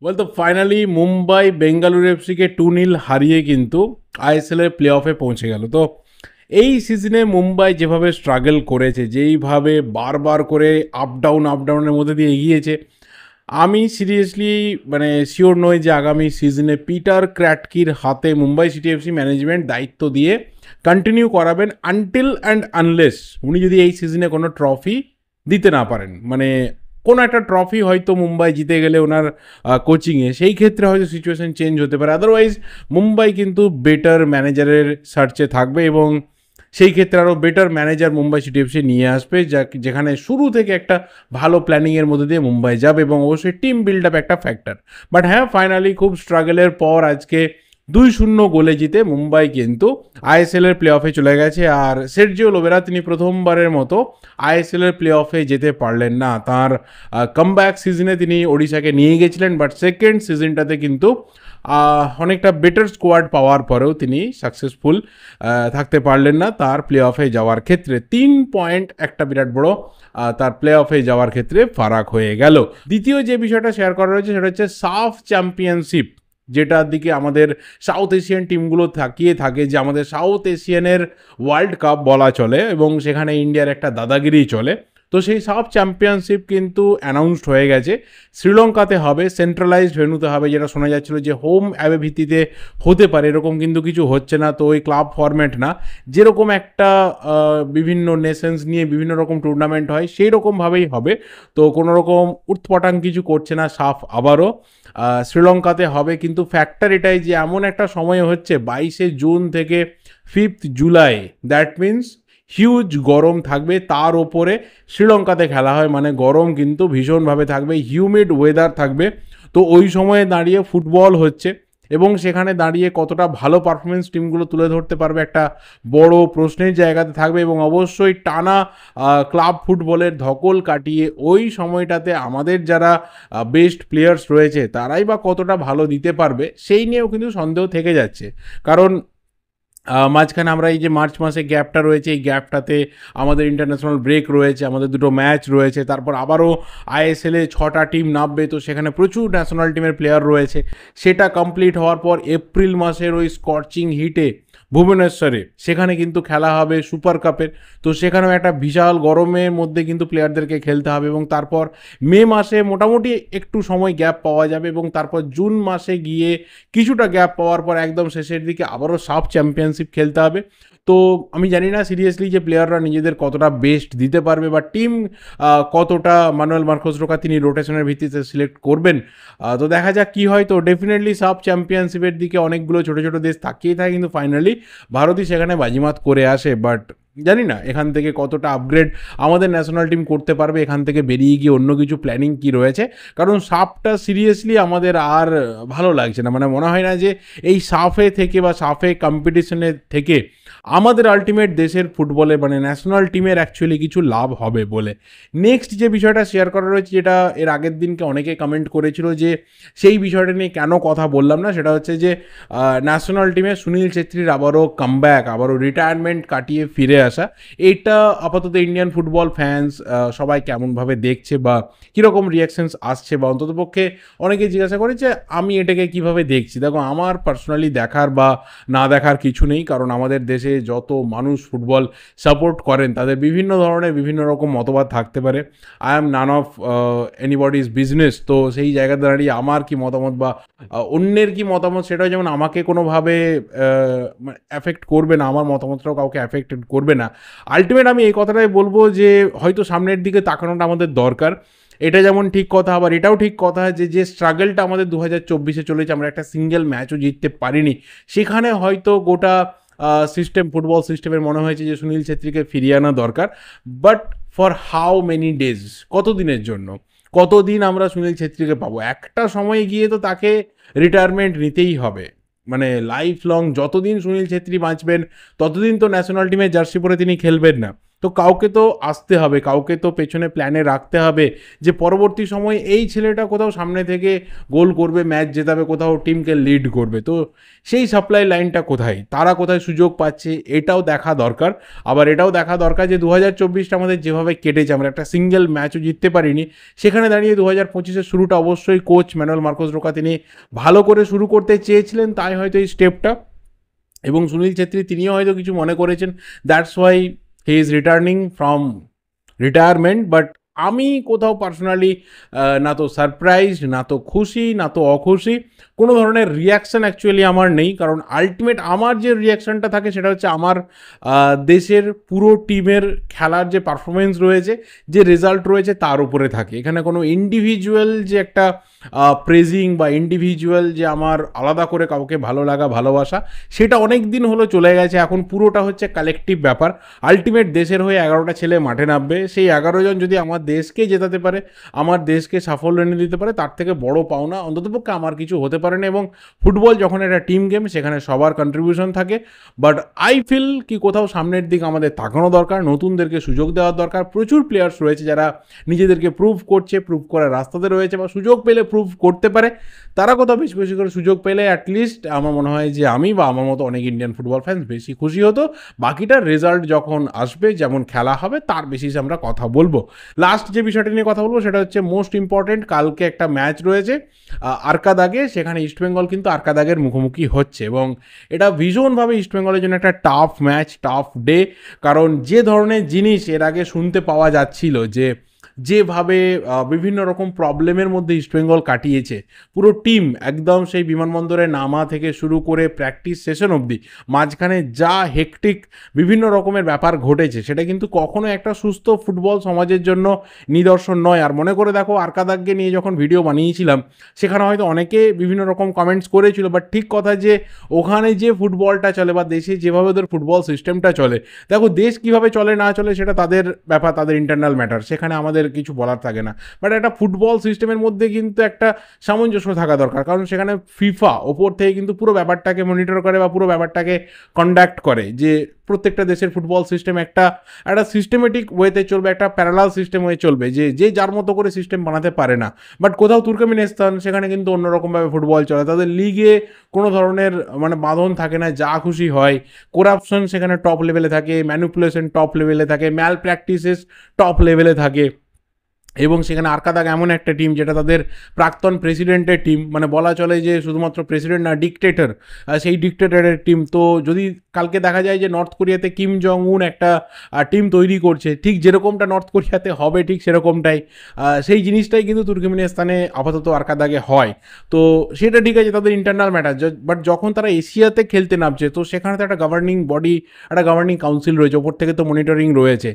বলতো ফাইনালি মুম্বাই বেঙ্গালুরু এফসিকে 2-0 হারিয়ে কিন্তু আইএসএল এর প্লে অফে পৌঁছে গেল। তো এই সিজনে মুম্বাই যেভাবে স্ট্রাগল করেছে, যেইভাবে বারবার করে আপ ডাউনের মধ্যে দিয়ে এগিয়েছে, আমি সিরিয়াসলি মানে শিওর নই যে আগামী সিজনে পিটার ক্র্যাটকির হাতে মুম্বাই সিটি এফসি ম্যানেজমেন্ট দায়িত্ব দিয়ে কন্টিনিউ করাবেন আনটিল অ্যান্ড আনলেস উনি যদি এই সিজনে কোনো ট্রফি দিতে না পারেন। মানে কোনো একটা ট্রফি হয়তো মুম্বাই জিতে গেলে ওনার কোচিংয়ে, সেই ক্ষেত্রে হয়তো সিচুয়েশন চেঞ্জ হতে পারে। আদারওয়াইজ মুম্বাই কিন্তু বেটার ম্যানেজারের সার্চে থাকবে এবং সেই ক্ষেত্রে আরও better manager Mumbai city FC নিয়ে আসবে, যেখানে শুরু থেকে একটা ভালো প্ল্যানিংয়ের মধ্যে দিয়ে মুম্বাই যাবে এবং অবশ্যই টিম বিল্ড আপ একটা ফ্যাক্টর। বাট হ্যাঁ, ফাইনালি খুব স্ট্রাগলের পর আজকে 2-0 গোলে জিতে মুম্বাই কিন্তু আইএসএল এর প্লে অফে চলে গেছে। আর সের্জিও লোবেরা তিনি প্রথমবারের মতো আইএসএল এর প্লে অফে যেতে পারলেন না। তার কামব্যাক সিজনে তিনি ওড়িশাকে নিয়ে গেছিলেন, বাট সেকেন্ড সিজনটাতে কিন্তু অনেকটা বেটার স্কোয়াড পাওয়ার পরেও তিনি সাকসেসফুল থাকতে পারলেন না তার প্লে অফে যাওয়ার ক্ষেত্রে। 3 পয়েন্ট একটা বিরাট বড় তার প্লে অফে যাওয়ার ক্ষেত্রে ফারাক হয়ে গেল। দ্বিতীয় যে বিষয়টা শেয়ার করা রয়েছে সেটা হচ্ছে সাফ চ্যাম্পিয়নশিপ, যেটার দিকে আমাদের সাউথ এশিয়ান টিমগুলো তাকিয়ে থাকে, যে আমাদের সাউথ এশিয়ানের ওয়ার্ল্ড কাপ বলা চলে এবং সেখানে ইন্ডিয়ার একটা দাদাগিরি চলে। তো সেই সাফ চ্যাম্পিয়নশিপ কিন্তু অ্যানাউন্সড হয়ে গেছে, শ্রীলঙ্কাতে হবে, সেন্ট্রালাইজড ভেন্যুতে হবে। যেটা শোনা যাচ্ছিল যে হোম অ্যাওয়ে ভিত্তিতে হতে পারে, এরকম কিন্তু কিছু হচ্ছে না। তো ওই ক্লাব ফরম্যাট না, যেরকম একটা বিভিন্ন নেশনস নিয়ে বিভিন্ন রকম টুর্নামেন্ট হয় সেই রকমভাবেই হবে। তো কোনো রকম উৎপটাং কিছু করছে না সাফ। আবারও শ্রীলঙ্কাতে হবে, কিন্তু ফ্যাক্টর এটাই যে এমন একটা সময় হচ্ছে 22শে জুন থেকে 5th July, that means huge গরম থাকবে। তার ওপরে শ্রীলঙ্কাতে খেলা হয়, মানে গরম কিন্তু ভীষণভাবে থাকবে, হিউমিড ওয়েদার থাকবে। তো ওই সময়ে দাঁড়িয়ে ফুটবল হচ্ছে এবং সেখানে দাঁড়িয়ে কতটা ভালো পারফরমেন্স টিমগুলো তুলে ধরতে পারবে একটা বড় প্রশ্নের জায়গাতে থাকবে। এবং অবশ্যই টানা ক্লাব ফুটবলের ধকল কাটিয়ে ওই সময়টাতে আমাদের যারা বেস্ট প্লেয়ার্স রয়েছে তারাই বা কতটা ভালো দিতে পারবে, সেই নিয়েও কিন্তু সন্দেহ থেকে যাচ্ছে। কারণ মাঝখানে আমরা এই যে মার্চ মাসে গ্যাপটা রয়েছে, এই গ্যাপটাতে আমাদের ইন্টারন্যাশনাল ব্রেক রয়েছে, আমাদের দুটো ম্যাচ রয়েছে, তারপর আবারও আইএসএলে 6টা টিম নামবে। তো সেখানে প্রচুর ন্যাশনাল টিমের প্লেয়ার রয়েছে। সেটা কমপ্লিট হওয়ার পর এপ্রিল মাসের ওই স্কর্চিং হিটে ভুবনেশ্বরে সেখানে কিন্তু খেলা হবে সুপার কাপের। তো সেখানেও একটা বিশাল গরমের মধ্যে কিন্তু প্লেয়ারদেরকে খেলতে হবে এবং তারপর মে মাসে মোটামুটি একটু সময় গ্যাপ পাওয়া যাবে এবং তারপর জুন মাসে গিয়ে কিছুটা গ্যাপ পাওয়ার পর একদম শেষের দিকে আবারও সাফ চ্যাম্পিয়নশিপ খেলতে হবে। তো আমি জানি না সিরিয়াসলি যে প্লেয়াররা নিজেদের কতটা বেস্ট দিতে পারবে বা টিম কতটা মানুয়েল মার্কোস রোকা তিনি রোটেশনের ভিত্তিতে সিলেক্ট করবেন। তো দেখা যাক কী হয়। তো ডেফিনেটলি সাফ চ্যাম্পিয়নশিপের দিকে অনেকগুলো ছোটো ছোটো দেশ তাকিয়ে থাকে, কিন্তু ফাইনালি ভারতই সেখানে বাজিমাত করে আসে। বাট জানি না এখান থেকে কতটা আপগ্রেড আমাদের ন্যাশনাল টিম করতে পারবে, এখান থেকে বেরিয়ে গিয়ে অন্য কিছু প্ল্যানিং কী রয়েছে। কারণ সাফটা সিরিয়াসলি আমাদের আর ভালো লাগছে না, মানে মনে হয় না যে এই সাফে থেকে বা সাফে কম্পিটিশনের থেকে আমাদের আলটিমেট দেশের ফুটবলে মানে ন্যাশনাল টিমের অ্যাকচুয়ালি কিছু লাভ হবে বলে। নেক্সট যে বিষয়টা শেয়ার করা রয়েছে, যেটা এর আগের দিনকে অনেকে কমেন্ট করেছিল যে সেই বিষয়টা নিয়ে কেন কথা বললাম না, সেটা হচ্ছে যে ন্যাশনাল টিমে সুনীল ছেত্রীর আবারও কামব্যাক, আবারও রিটায়ারমেন্ট কাটিয়ে ফিরে আসা। এইটা আপাতত ইন্ডিয়ান ফুটবল ফ্যান্স সবাই কেমনভাবে দেখছে বা কীরকম রিয়াকশনস আসছে, বা অন্ততপক্ষে অনেকে জিজ্ঞাসা করে যে আমি এটাকে কিভাবে দেখছি। দেখো, আমার পার্সোনালি দেখার বা না দেখার কিছু নেই, কারণ আমাদের দেশে যত মানুষ ফুটবল সাপোর্ট করেন তাদের বিভিন্ন ধরনের বিভিন্ন রকম মতবাদ থাকতে পারে। I am none of anybody's business. তো সেই জায়গাতে দাঁড়িয়ে আমার কি মতামত বা অন্যের কি মতামত সেটাও যেমন আমাকে কোনোভাবে অ্যাফেক্ট করবে না, আমার মতামতটাও কাউকে অ্যাফেক্টেড করবে না। আলটিমেট আমি এই কথাটাই বলবো যে হয়তো সামনের দিকে তাকানোটা আমাদের দরকার। এটা যেমন ঠিক কথা, আবার এটাও ঠিক কথা যে স্ট্রাগলটা আমাদের 2024-এ চলেছে, আমরা একটা সিঙ্গেল ম্যাচও জিততে পারিনি। সেখানে হয়তো গোটা সিস্টেম, ফুটবল সিস্টেমের মনে হয়েছে যে সুনীল ছেত্রীকে ফিরিয়ে আনা দরকার। But for how many days, কতদিনের জন্য, কতদিন আমরা সুনীল ছেত্রীকে পাবো? একটা সময় গিয়ে তো তাকে রিটায়ারমেন্ট নিতেই হবে। মানে লাইফ লং যতদিন সুনীল ছেত্রী বাঁচবেন ততদিন তো ন্যাশনাল টিমের জার্সি পরে তিনি খেলবেন না। তো কাউকে তো আসতে হবে, কাউকে তো পেছনে প্ল্যানে রাখতে হবে যে পরবর্তী সময়ে এই ছেলেটা কোথাও সামনে থেকে গোল করবে, ম্যাচ জেতাবে, কোথাও টিমকে লিড করবে। তো সেই সাপ্লাই লাইনটা কোথায়, তারা কোথায় সুযোগ পাচ্ছে, এটাও দেখা দরকার। আবার এটাও দেখা দরকার যে 2024টা আমাদের যেভাবে কেটেছে, আমরা একটা সিঙ্গেল ম্যাচও জিততে পারিনি, সেখানে দাঁড়িয়ে 2025-এর শুরুটা অবশ্যই কোচ ম্যানুয়েল মার্কোস রোকা তিনি ভালো করে শুরু করতে চেয়েছিলেন, তাই হয়তো এই স্টেপটা। এবং সুনীল ছেত্রী তিনিও হয়তো কিছু মনে করেছেন, that's why he is returning from retirement. But আমি কোথাও পার্সোনালি না তো সারপ্রাইজ, না তো খুশি, না তো অখুশি, কোনো ধরনের রিয়াকশান অ্যাকচুয়ালি আমার নেই। কারণ আলটিমেট আমার যে রিয়াকশানটা থাকে সেটা হচ্ছে আমার দেশের পুরো টিমের খেলার যে পারফরমেন্স রয়েছে, যে রেজাল্ট রয়েছে তার উপরে থাকে। এখানে কোনো ইন্ডিভিজুয়াল যে একটা প্রেজিং বা ইন্ডিভিজুয়াল যে আমার আলাদা করে কাউকে ভালো লাগা, ভালোবাসা, সেটা অনেক দিন হলো চলে গেছে। এখন পুরোটা হচ্ছে কালেকটিভ ব্যাপার। আলটিমেট দেশের হয়ে 11টা ছেলে মাঠে নামবে, সেই 11 জন যদি আমার দেশকে জেতাতে পারে, আমার দেশকে সাফল্য এনে দিতে পারে, তার থেকে বড় পাওনা অন্ততপক্ষে আমার কিছু হতে পারে না। এবং ফুটবল যখন একটা টিম গেম, সেখানে সবার কন্ট্রিবিউশন থাকে। বাট আই ফিল কি কোথাও সামনের দিকে আমাদের তাকানো দরকার, নতুনদেরকে সুযোগ দেওয়ার দরকার। প্রচুর প্লেয়ার্স রয়েছে যারা নিজেদেরকে প্রুভ করছে, প্রুভ করার রাস্তাতে রয়েছে, বা সুযোগ পেলে প্রুভ করতে পারে। তারা কোথাও বেশি বেশি করে সুযোগ পেলে অ্যাটলিস্ট আমার মনে হয় যে আমি বা আমার মতো অনেক ইন্ডিয়ান ফুটবল ফ্যান্স বেশি খুশি হতো। বাকিটা রেজাল্ট যখন আসবে, যেমন খেলা হবে, তার বেসিসে আমরা কথা বলবো। লাস্ট যে বিষয়টা নিয়ে কথা বলবো সেটা হচ্ছে মোস্ট ইম্পর্টেন্ট, কালকে একটা ম্যাচ রয়েছে আরকাদাগে, সেখানে ইস্টবেঙ্গল কিন্তু আরকাদাগের মুখোমুখি হচ্ছে। এবং এটা ভীষণভাবে ইস্টবেঙ্গলের জন্য একটা টাফ ম্যাচ, টাফ ডে। কারণ যে ধরনের জিনিস এর আগে শুনতে পাওয়া যাচ্ছিল, যেভাবে বিভিন্ন রকম প্রবলেমের মধ্যে ইস্টবেঙ্গল কাটিয়েছে, পুরো টিম একদম সেই বিমানবন্দরে নামা থেকে শুরু করে প্র্যাকটিস সেশন অবধি, মাঝখানে যা হেকটিক বিভিন্ন রকমের ব্যাপার ঘটেছে, সেটা কিন্তু কখনো একটা সুস্থ ফুটবল সমাজের জন্য নিদর্শন নয়। আর মনে করে দেখো, আরকাদাগকে নিয়ে যখন ভিডিও বানিয়েছিলাম, সেখানে হয়তো অনেকে বিভিন্ন রকম কমেন্টস করেছিল, বাট ঠিক কথা যে ওখানে যে ফুটবলটা চলে বা দেশে যেভাবে ওদের ফুটবল সিস্টেমটা চলে, দেখো দেশ কিভাবে চলে না চলে সেটা তাদের ব্যাপার, তাদের ইন্টারনাল ম্যাটার, সেখানে আমাদের কিছু বলার থাকে না। বাট একটা ফুটবল সিস্টেমের মধ্যে কিন্তু একটা সামঞ্জস্য থাকা দরকার, কারণ সেখানে ফিফা ওপর থেকে কিন্তু পুরো ব্যাপারটাকে মনিটর করে বা পুরো ব্যাপারটাকে কন্ডাক্ট করে, যে প্রত্যেকটা দেশের ফুটবল সিস্টেম একটা সিস্টেমেটিক ওয়েতে চলবে, একটা প্যারালাল সিস্টেম হয়ে চলবে, যে যার মতো করে সিস্টেম বানাতে পারে না। বাট কোথাও তুর্কমেনিস্তান, সেখানে কিন্তু অন্যরকমভাবে ফুটবল চলে, তাদের লিগে কোনো ধরনের বাঁধন থাকে না, যা খুশি হয়। করাপশন সেখানে টপ লেভেলে থাকে, ম্যানিপুলেশন টপ লেভেলে থাকে, ম্যাল প্র্যাকটিসেস টপ লেভেলে থাকে। এবং সেখানে আরকাদাগ এমন একটা টিম যেটা তাদের প্রাক্তন প্রেসিডেন্টের টিম, বলা চলে যে শুধুমাত্র প্রেসিডেন্ট না, ডিকটেটর, সেই ডিকটেটরের টিম। তো যদি কালকে দেখা যায় যে নর্থ কোরিয়াতে কিম জং উন একটা টিম তৈরি করছে, ঠিক যেরকমটা নর্থ কোরিয়াতে হবে, ঠিক সেরকমটাই সেই জিনিসটাই কিন্তু তুর্কমেনিস্তানে আপাতত আরকাদাগে হয়। তো সেটা ঠিক আছে, তাদের ইন্টারনাল ম্যাটার। বাট যখন তারা এশিয়াতে খেলতে নামছে, তো সেখানে তো একটা গভর্নিং বডি, একটা গভর্নিং কাউন্সিল রয়েছে, ওপর থেকে তো মনিটরিং রয়েছে।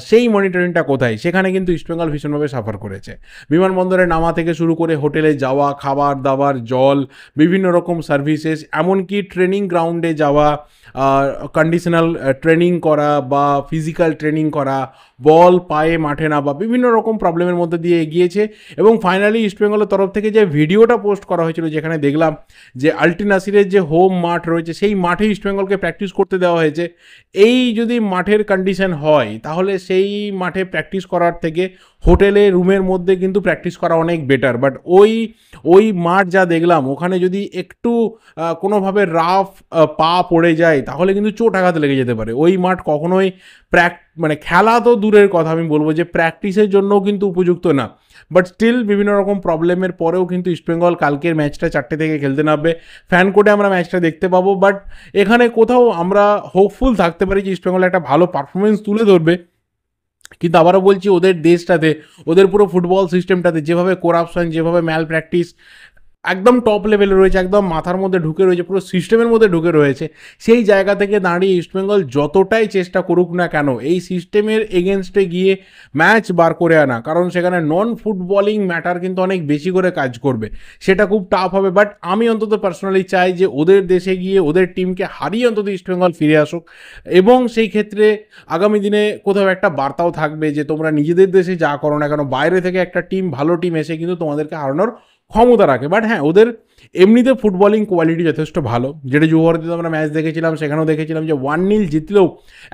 সেই মনিটরিংটা কোথায়? সেখানে কিন্তু ইস্টবেঙ্গল ভীষণভাবে সাফার করেছে। বিমানবন্দরে নামা থেকে শুরু করে হোটেলে যাওয়া, খাবার দাবার, জল, বিভিন্ন রকম সার্ভিসেস, এমনকি ট্রেনিং গ্রাউন্ডে যাওয়া, কন্ডিশনাল ট্রেনিং করা বা ফিজিক্যাল ট্রেনিং করা, বল পায়ে মাঠে না, বা বিভিন্ন রকম প্রবলেমের মধ্যে দিয়ে এগিয়েছে। এবং ফাইনালি ইস্টবেঙ্গলের তরফ থেকে যে ভিডিওটা পোস্ট করা হয়েছিল, যেখানে দেখলাম যে আলটি নাসিরের যে হোম মাঠ রয়েছে, সেই মাঠে ইস্টবেঙ্গলকে প্র্যাকটিস করতে দেওয়া হয়েছে। এই যদি মাঠের কন্ডিশন হয়, তাহলে সেই মাঠে প্র্যাকটিস করার থেকে হোটেলে রুমের মধ্যে কিন্তু প্র্যাকটিস করা অনেক বেটার। বাট ওই মাঠ যা দেখলাম, ওখানে যদি একটু কোনোভাবে রাফ পা পড়ে যায়, তাহলে কিন্তু চোট আঘাত লেগে যেতে পারে। ওই মাঠ কখনোই খেলা তো দূরের কথা, আমি বলবো যে প্র্যাকটিসের জন্যও কিন্তু উপযুক্ত না। বাট স্টিল বিভিন্ন রকম প্রবলেমের পরেও কিন্তু ইস্টবেঙ্গল কালকের ম্যাচটা 4টে থেকে খেলতে নামবে। ফ্যান কোর্টে আমরা ম্যাচটা দেখতে পাবো। বাট এখানে কোথাও আমরা হোপফুল থাকতে পারি যে ইস্টবেঙ্গল একটা ভালো পারফরমেন্স তুলে ধরবে। কিন্তু আবারও বলছি, ওদের দেশটাতে, ওদের পুরো ফুটবল সিস্টেমটাতে যেভাবে করাপশন, যেভাবে ম্যাল প্র্যাকটিস একদম টপ লেভেলে রয়েছে, একদম মাথার মধ্যে ঢুকে রয়েছে, পুরো সিস্টেমের মধ্যে ঢুকে রয়েছে, সেই জায়গা থেকে দাঁড়িয়ে ইস্টবেঙ্গল যতটাই চেষ্টা করুক না কেন এই সিস্টেমের এগেনস্টে গিয়ে ম্যাচ বার করে আনা, কারণ সেখানে নন ফুটবলিং ম্যাটার কিন্তু অনেক বেশি করে কাজ করবে, সেটা খুব টাফ হবে। বাট আমি অন্তত পার্সোনালি চাই যে ওদের দেশে গিয়ে ওদের টিমকে হারিয়ে অন্তত ইস্টবেঙ্গল ফিরে আসুক। এবং সেই ক্ষেত্রে আগামী দিনে কোথাও একটা বার্তাও থাকবে যে তোমরা নিজেদের দেশে যা করো না কেন, বাইরে থেকে একটা টিম, ভালো টিম এসে কিন্তু তোমাদেরকে হারানোর ক্ষমতা রাখে। বাট হ্যাঁ, ওদের এমনিতে ফুটবলিং কোয়ালিটি যথেষ্ট ভালো, যেটা যুবভারতীতে আমরা ম্যাচ দেখেছিলাম সেখানেও দেখেছিলাম যে 1-0 জিতলেও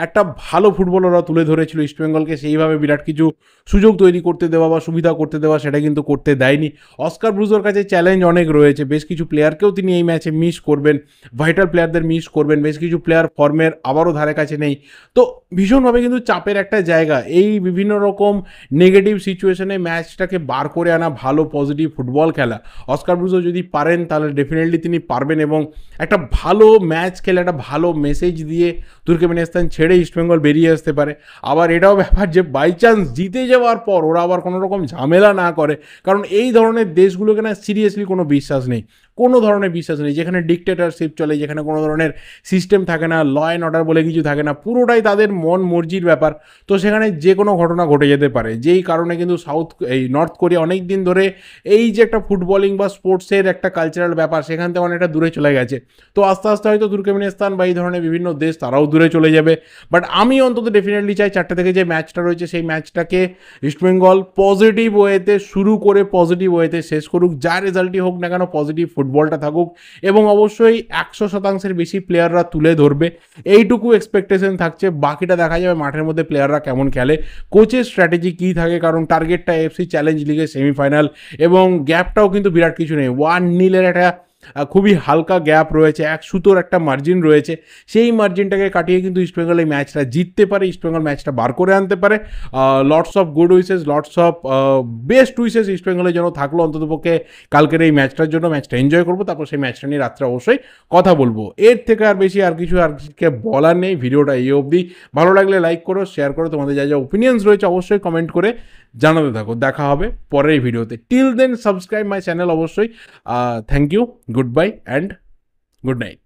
একটা ভালো ফুটবল ওরা তুলে ধরেছিল ইস্টবেঙ্গলকে, সেইভাবে বিরাট কিছু সুযোগ তৈরি করতে দেওয়া বা সুবিধা করতে দেওয়া সেটা কিন্তু করতে দেয়নি। অস্কার ব্রুজোর কাছে চ্যালেঞ্জ অনেক রয়েছে, বেশ কিছু প্লেয়ারকেও তিনি এই ম্যাচে মিস করবেন, ভাইটাল প্লেয়ারদের মিস করবেন, বেশ কিছু প্লেয়ার ফর্মের আবারও ধারে কাছে নেই। তো ভীষণভাবে কিন্তু চাপের একটা জায়গা, এই বিভিন্ন রকম নেগেটিভ সিচুয়েশনে ম্যাচটাকে বার করে আনা, ভালো পজিটিভ ফুটবল খেলা অস্কার ব্রুজো যদি পারেন তাহলে ডেফিনেটলি তিনি পারবেন এবং একটা ভালো ম্যাচ খেলে একটা ভালো মেসেজ দিয়ে তুর্কমেনিস্তান ছেড়ে ইস্টবেঙ্গল বেরিয়ে আসতে পারে। আবার এটাও ব্যাপার যে বাই চান্স জিতে যাওয়ার পর ওরা আবার কোনো রকম ঝামেলা না করে, কারণ এই ধরনের দেশগুলোকে না সিরিয়াসলি কোনো বিশ্বাস নেই, কোনো ধরনের বিশ্বাস নেই, যেখানে ডিক্টেটরশিপ চলে, যেখানে কোনো ধরনের সিস্টেম থাকে না, ল অ্যান্ড অর্ডার বলে কিছু থাকে না, পুরোটাই তাদের মন মর্জির ব্যাপার। তো সেখানে যে কোনো ঘটনা ঘটে যেতে পারে, যেই কারণে কিন্তু নর্থ কোরিয়া অনেক দিন ধরে এই যে একটা ফুটবলিং বা স্পোর্টসের একটা কালচারাল ব্যাপার সেখান থেকে অনেকটা দূরে চলে গেছে। তো আস্তে আস্তে হয়তো তুর্কমেনিস্তান বা এই ধরনের বিভিন্ন দেশ তারাও দূরে চলে যাবে। বাট আমি অন্তত ডেফিনেটলি চাই 4টে থেকে যে ম্যাচটা রয়েছে সেই ম্যাচটাকে ইস্টবেঙ্গল পজিটিভ ওয়েতে শুরু করে পজিটিভ ওয়েতে শেষ করুক, যা রেজাল্টই হোক না কেন পজিটিভ ফুটবলটা থাকুক এবং অবশ্যই 100% বেশি প্লেয়াররা তুলে ধরবে, এইটুকু এক্সপেকটেশন থাকছে। বাকিটা দেখা যাবে মাঠের মধ্যে প্লেয়াররা কেমন খেলে, কোচের স্ট্র্যাটেজি কী থাকে, কারণ টার্গেটটা এফসি চ্যালেঞ্জ লিগের সেমিফাইনাল এবং গ্যাপটাও কিন্তু বিরাট কিছু নেই, 1-0 একটা খুবই হালকা গ্যাপ রয়েছে, 1 সুতোর একটা মার্জিন রয়েছে, সেই মার্জিনটাকে কাটিয়ে কিন্তু ইস্টবেঙ্গল এই ম্যাচটা জিততে পারে, ইস্টবেঙ্গল ম্যাচটা বার করে আনতে পারে। Lots of good wishes, lots of best wishes ইস্টবেঙ্গলের জন্য থাকলো অন্ততপক্ষে কালকের এই ম্যাচটার জন্য। ম্যাচটা এনজয় করবো, তারপর সেই ম্যাচটা নিয়ে রাত্রে অবশ্যই কথা বলবো। এর থেকে আর বেশি আর কিছু বলার নেই। ভিডিওটা এই অবধি, ভালো লাগলে লাইক করো, শেয়ার করো, তোমাদের যা যা ওপিনিয়ন্স রয়েছে অবশ্যই কমেন্ট করে জানাতে থাকো। দেখা হবে পরের ভিডিওতে, till then subscribe my channel অবশ্যই। Thank you, good bye and good night.